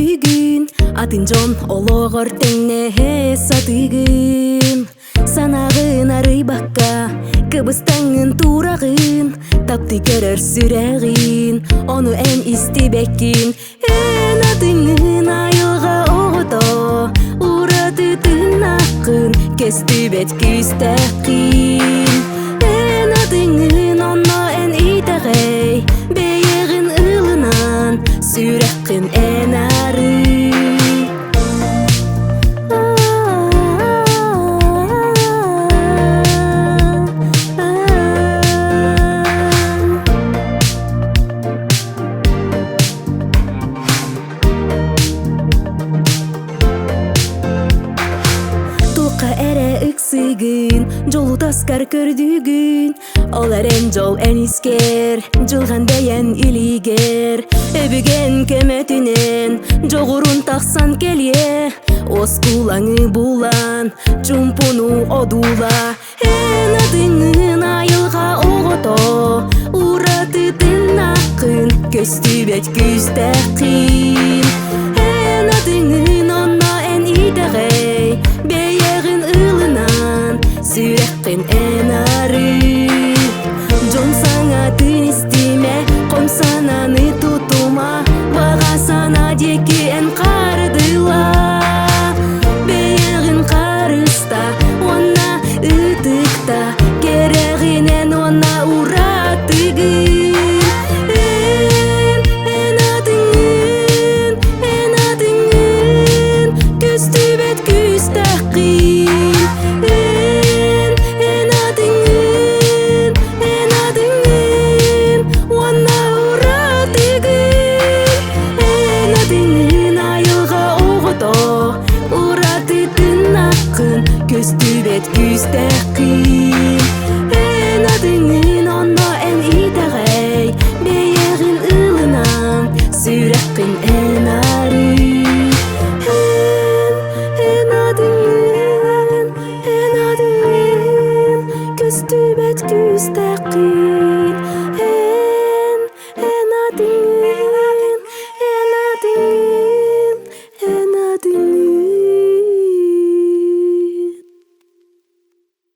көрдүгүн атын жон ологор теңне сатыгын санагын арыйбакка кыбыстаңын турагын тапты көрөр сүрегин ону эн истебеккин эн атыңын айылга огото уратытын акын кестибет кистекин эн атыңын онно эн итегей бейегин ылынан сүрекин эн ары жолу таскар көрдүгүн олар эн жол эн искер жылган дейен илигер өбүген кеметинен жогорун таксан келе оскулаңы булан чумпуну одула эн атыңын айылга огото уратытын акын көстүбет күстекин эн атыңын онно эн итегей бейегин ылынан сүрекин эн ары жон саңа тын истиме комсананы тутума бага сана деки эн кардыла